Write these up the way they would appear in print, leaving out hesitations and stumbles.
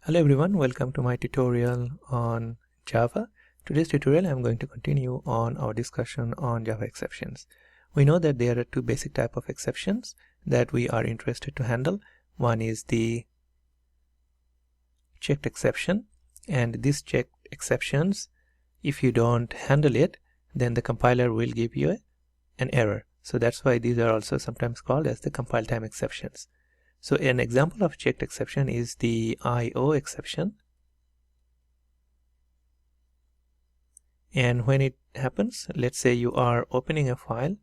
Hello everyone, welcome to my tutorial on Java. Today's tutorial I'm going to continue on our discussion on Java exceptions. We know that there are two basic type of exceptions that we are interested to handle. One is the checked exception, and these checked exceptions, if you don't handle it, then the compiler will give you an error. So that's why these are also sometimes called as the compile time exceptions. So an example of checked exception is the IO exception. And when it happens, let's say you are opening a file,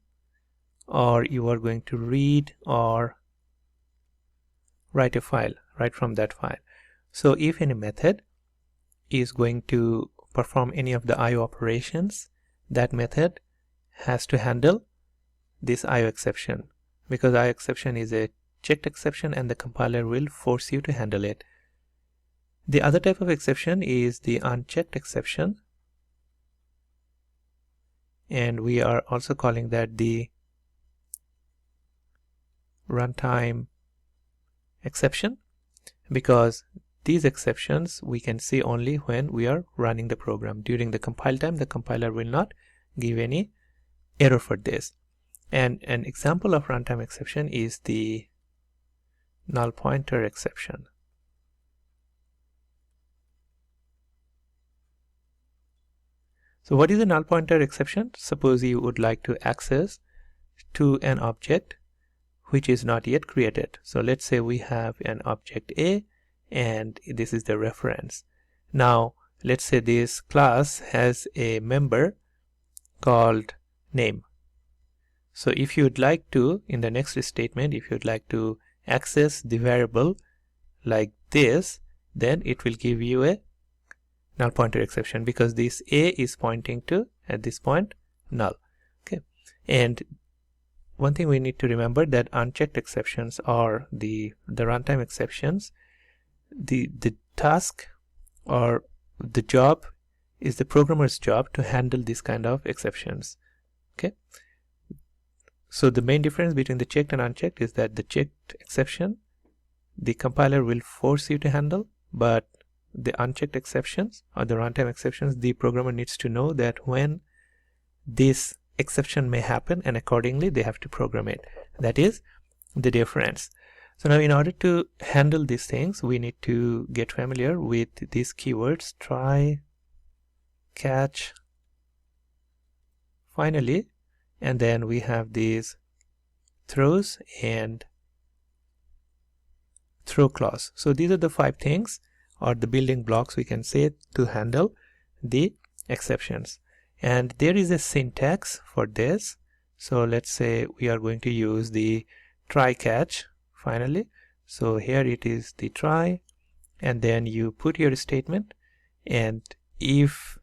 or you are going to read or write a file right from that file. So if any method is going to perform any of the IO operations, that method has to handle this IO exception, because IO exception is a checked exception and the compiler will force you to handle it. The other type of exception is the unchecked exception, and we are also calling that the runtime exception, because these exceptions we can see only when we are running the program. During the compile time, the compiler will not give any error for this. And an example of runtime exception is the null pointer exception. So what is a null pointer exception? Suppose you would like to access to an object which is not yet created. So let's say we have an object A and this is the reference. Now let's say this class has a member called name. So if you'd like to, in the next statement, if you'd like to access the variable like this, then it will give you a null pointer exception, because this A is pointing to, at this point, null. Okay, and one thing we need to remember, that unchecked exceptions are the runtime exceptions. The task or the job is the programmer's job to handle this kind of exceptions. Okay, so the main difference between the checked and unchecked is that the checked exception the compiler will force you to handle, but the unchecked exceptions or the runtime exceptions, the programmer needs to know that when this exception may happen, and accordingly they have to program it. That is the difference. So now in order to handle these things, we need to get familiar with these keywords: try, catch, finally, and then we have these throws and throw clause. So these are the 5 things, or the building blocks we can say, to handle the exceptions. And there is a syntax for this. So let's say we are going to use the try catch finally. So here it is the try, and then you put your statement, and if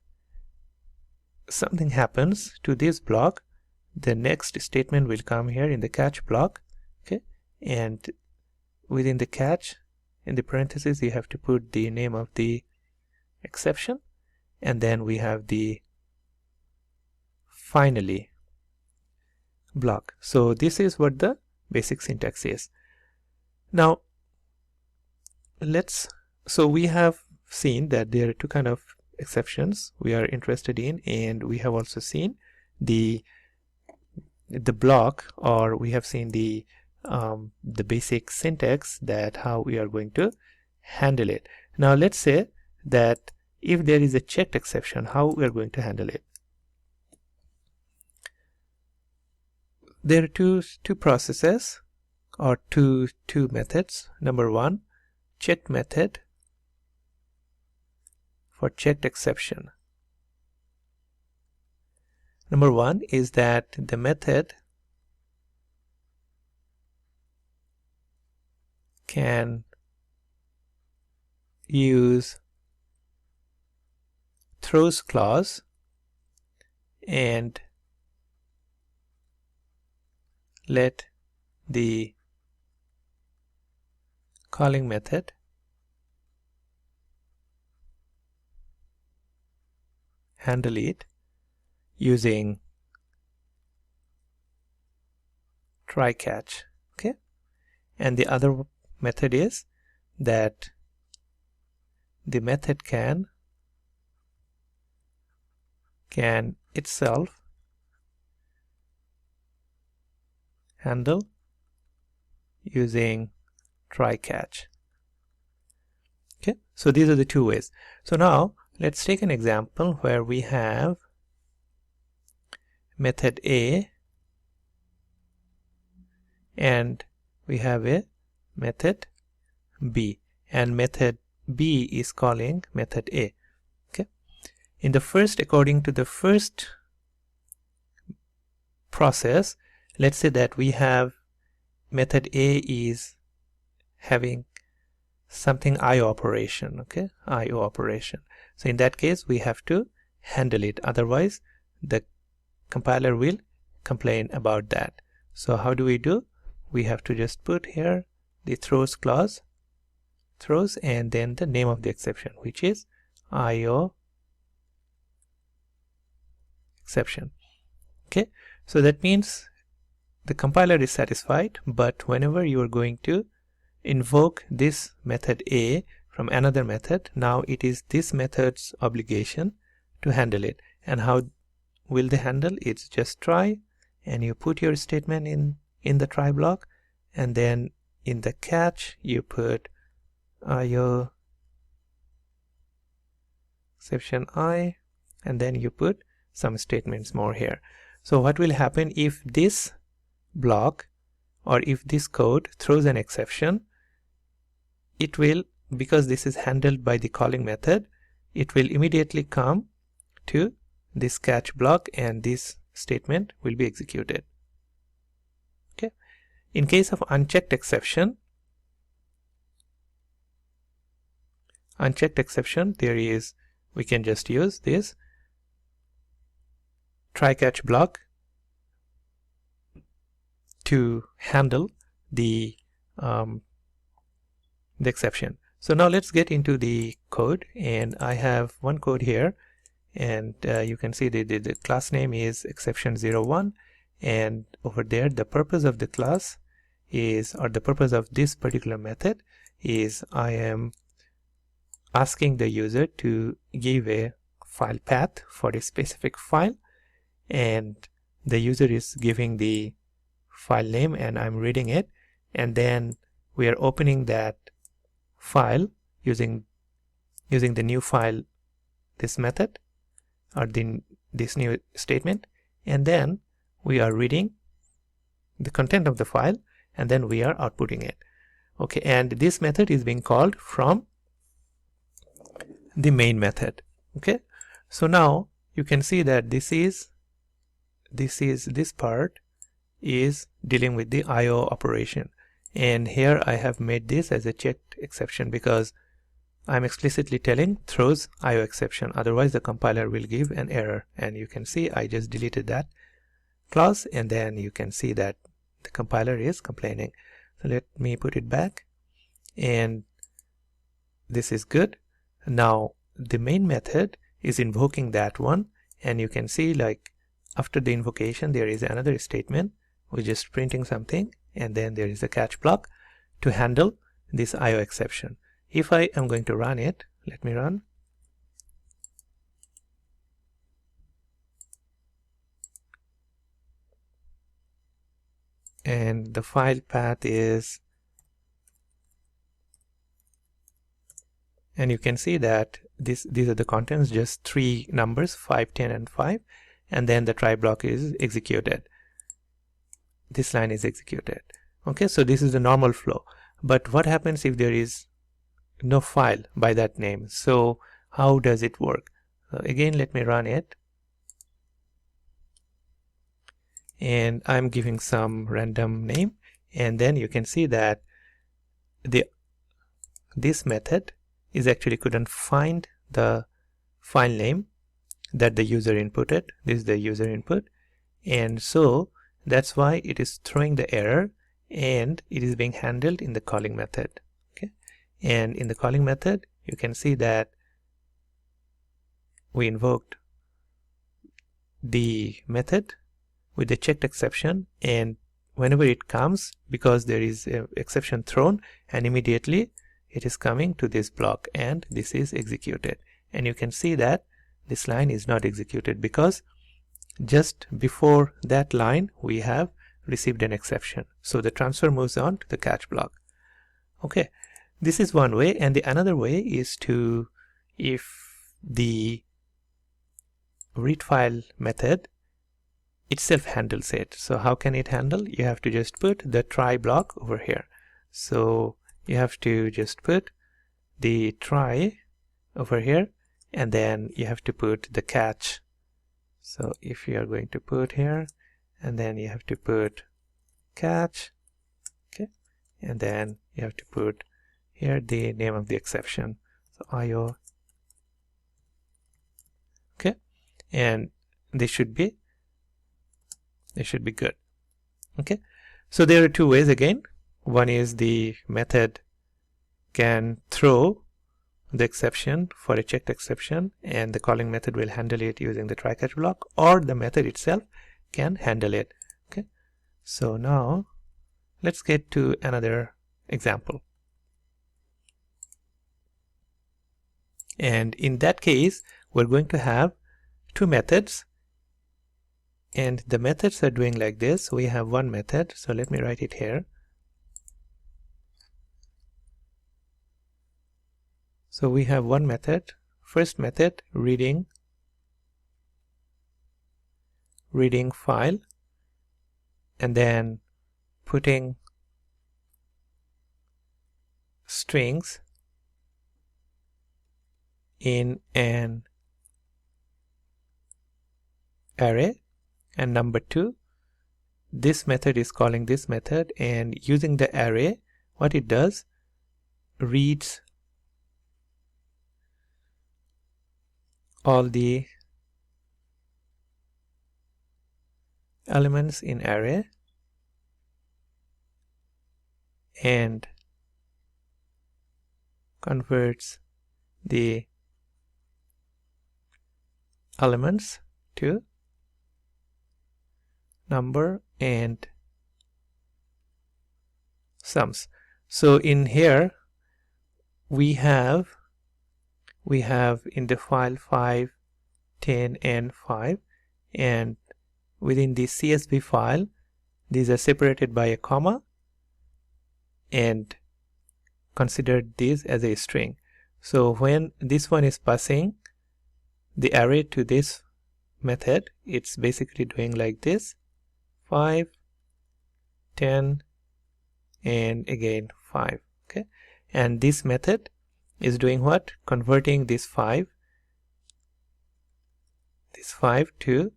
something happens to this block, the next statement will come here in the catch block. Okay, and within the catch, in the parentheses, you have to put the name of the exception, and then we have the finally block. So this is what the basic syntax is. Now so we have seen that there are two kind of exceptions we are interested in, and we have also seen the block, or we have seen the basic syntax, that how we are going to handle it. Now let's say that if there is a checked exception, how we are going to handle it. There are two processes, or two methods. Number one, checked method for checked exception. Number one is that the method can use throws clause and let the calling method handle it using try catch. Okay, and the other method is that the method can itself handle using try catch. Okay, so these are the two ways. So now let's take an example where we have method A and we have a method B, and method B is calling method A. Okay, in the first, according to the first process, let's say that we have method A is having something IO operation. Okay, IO operation. So in that case we have to handle it, otherwise the compiler will complain about that. So how do? We have to just put here the throws clause, throws, and then the name of the exception, which is IO exception. Okay, so that means the compiler is satisfied, but whenever you are going to invoke this method A from another method, now it is this method's obligation to handle it. And how will they handle? It's just try, and you put your statement in the try block, and then in the catch you put IO exception I, and then you put some statements more here. So what will happen if this block or if this code throws an exception? It will, because this is handled by the calling method, it will immediately come to this catch block and this statement will be executed. Okay. In case of unchecked exception, there is, we can just use this try catch block to handle the exception. So now let's get into the code, and I have one code here, and you can see the class name is exception01, and over there the purpose of the class is, or the purpose of this particular method is, I am asking the user to give a file path for a specific file, and the user is giving the file name and I'm reading it, and then we are opening that file using the new file, this method, or this new statement, and then we are reading the content of the file, and then we are outputting it. Okay, and this method is being called from the main method. Okay, so now you can see that this part is dealing with the IO operation, and here I have made this as a checked exception because I'm explicitly telling throws IO exception, otherwise the compiler will give an error. And you can see I just deleted that clause, and then you can see that the compiler is complaining. So let me put it back, and this is good. Now the main method is invoking that one, and you can see like after the invocation there is another statement which is printing something, and then there is a catch block to handle this IO exception. If I am going to run it, let me run. And the file path is, and you can see that these are the contents, just three numbers, 5, 10 and 5, and then the try block is executed. This line is executed. Okay, so this is the normal flow. But what happens if there is no file by that name? So how does it work? Again, let me run it, and I'm giving some random name, and then you can see that this method is actually couldn't find the file name that the user inputted. This is the user input, and so that's why it is throwing the error, and it is being handled in the calling method. Okay, and in the calling method you can see that we invoked the method with the checked exception, and whenever it comes, because there is an exception thrown, and immediately it is coming to this block and this is executed. And you can see that this line is not executed because just before that line we have received an exception. So the transfer moves on to the catch block. Okay, this is one way, and the another way is to, if the read file method itself handles it. So how can it handle? You have to just put the try block over here. So you have to just put the try over here, and then you have to put the catch. So if you are going to put here, and then you have to put catch, okay, and then you have to put here the name of the exception, so IO, okay, and they should be good. Okay, so there are two ways again. One is the method can throw the exception for a checked exception, and the calling method will handle it using the try catch block, or the method itself can handle it. Okay, so now let's get to another example. And in that case, we're going to have two methods, and the methods are doing like this. We have one method, so let me write it here. So we have one method, first method, reading file, and then putting strings in an array. And number two, this method is calling this method, and using the array, what it does, reads all the elements in array and converts the elements to number and sums. So in here we have in the file 5, 10 and 5, and within the CSV file these are separated by a comma and considered this as a string. So when this one is passing the array to this method, it's basically doing like this: 5, 10 and again 5. Okay, and this method is doing what? Converting this 5 to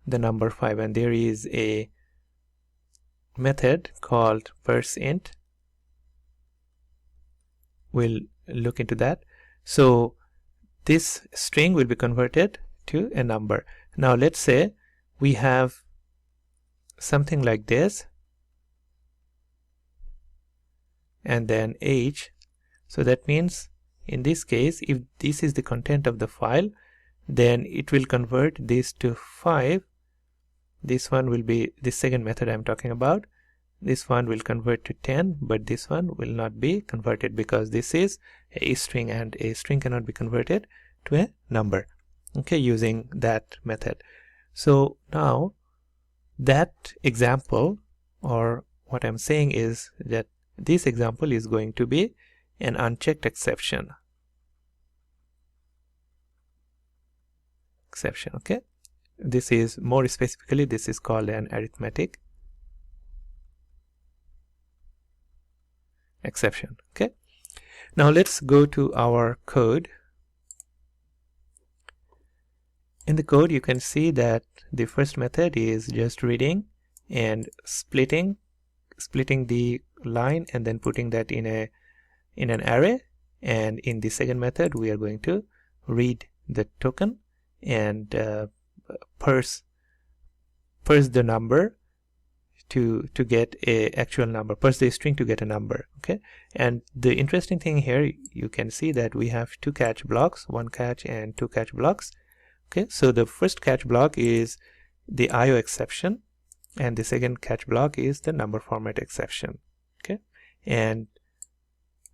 the number 5, and there is a method called %int. We'll look into that. So this string will be converted to a number. Now let's say we have something like this, and then age. So that means in this case, if this is the content of the file, then it will convert this to 5. This one will be the second method I'm talking about. This one will convert to 10, but this one will not be converted because this is a string, and a string cannot be converted to a number, okay, using that method. So now that example, or what I'm saying is that this example is going to be an unchecked exception. Okay, this is more specifically, this is called an arithmetic exception. Okay, now let's go to our code. In the code you can see that the first method is just reading and splitting the line and then putting that in an array, and in the second method we are going to read the token and parse the number to get a actual number, parse the string to get a number. Okay, and the interesting thing here, you can see that we have two catch blocks, one catch and two catch blocks. Okay, so the first catch block is the IO exception, and the second catch block is the number format exception. Okay, and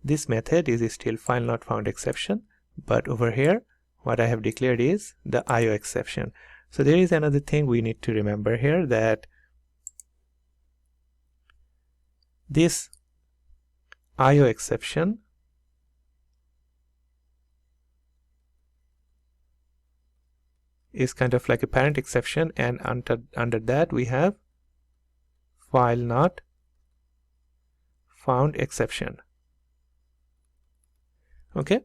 this method is still file not found exception, but over here what I have declared is the IO exception. So there is another thing we need to remember here, that this IO exception is kind of like a parent exception, and under that we have file not found exception. Okay,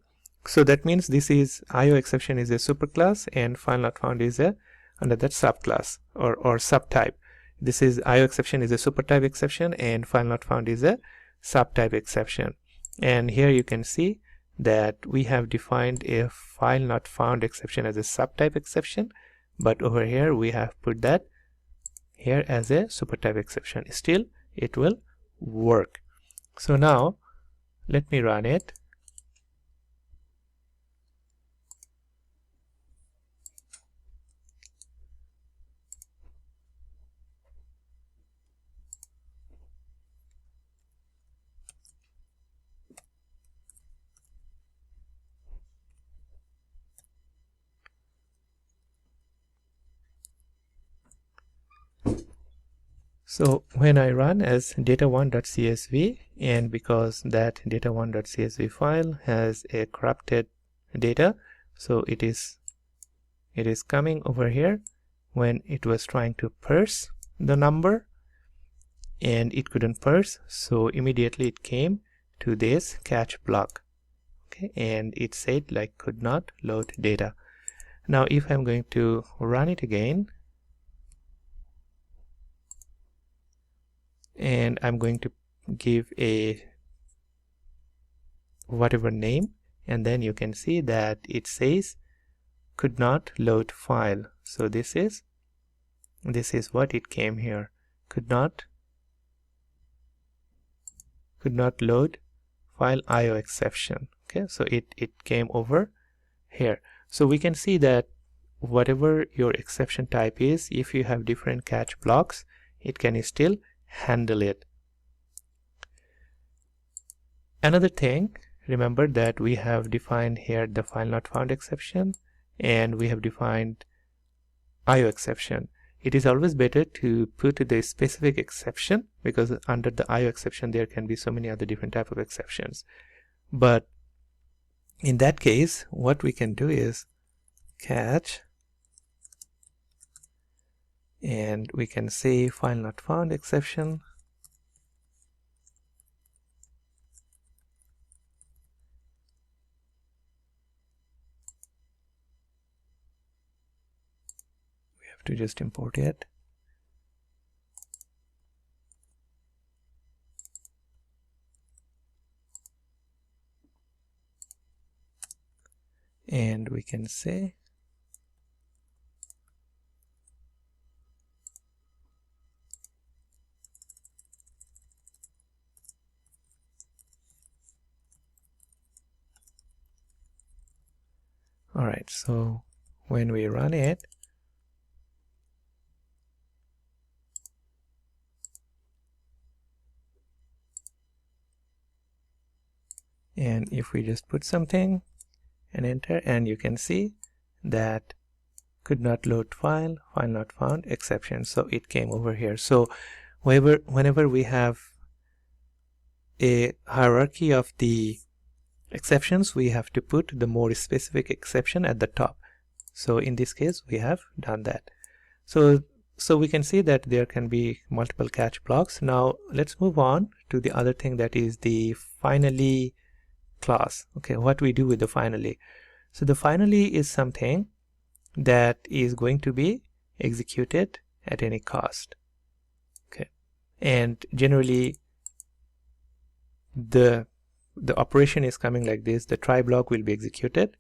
so that means this is IO exception is a superclass and file not found is a under that subclass or subtype. This is IO exception is a supertype exception and file not found is a subtype exception. And here you can see that we have defined a file not found exception as a subtype exception, but over here we have put that here as a supertype exception. Still it will work. So now let me run it. So when I run as data1.csv, and because that data1.csv file has a corrupted data, so it is coming over here when it was trying to parse the number and it couldn't parse, so immediately it came to this catch block. Okay, and it said like could not load data. Now if I'm going to run it again, and I'm going to give a whatever name, and then you can see that it says could not load file. So this is what it came here, could not load file IO exception. Okay, so it came over here. So we can see that whatever your exception type is, if you have different catch blocks, it can still handle it. Another thing, remember that we have defined here the file not found exception and we have defined IO exception. It is always better to put the specific exception, because under the IO exception there can be so many other different type of exceptions. But in that case what we can do is catch, and we can say file not found exception, we have to just import it, and we can say alright. So when we run it, and if we just put something and enter, and you can see that could not load file not found exception, so it came over here. So whenever we have a hierarchy of the exceptions, we have to put the more specific exception at the top. So in this case we have done that. So we can see that there can be multiple catch blocks. Now let's move on to the other thing, that is the finally class. Okay, what we do with the finally. So the finally is something that is going to be executed at any cost. Okay, and generally the operation is coming like this: the try block will be executed.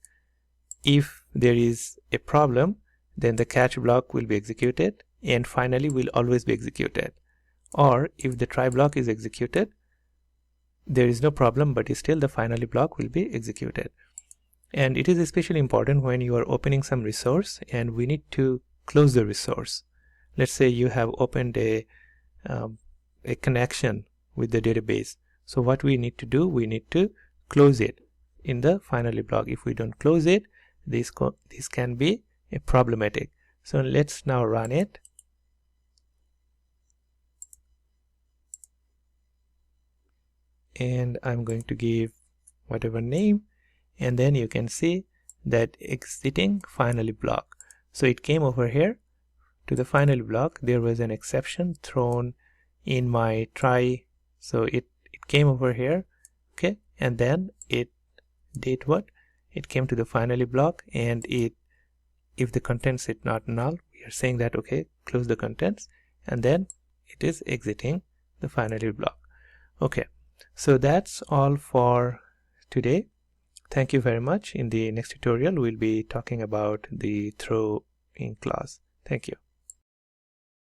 If there is a problem, then the catch block will be executed, and finally will always be executed. Or if the try block is executed, there is no problem, but still the finally block will be executed. And it is especially important when you are opening some resource and we need to close the resource. Let's say you have opened a connection with the database. So what we need to do, we need to close it in the finally block. If we don't close it, this can be problematic. So let's now run it. And I'm going to give whatever name, and then you can see that exiting finally block. So it came over here to the finally block. There was an exception thrown in my try, so it came over here, okay, and then it did what? It came to the finally block, and if the contents is not null, we are saying that okay, close the contents, and then it is exiting the finally block. Okay, so that's all for today. Thank you very much. In the next tutorial, we'll be talking about the throw in class. Thank you.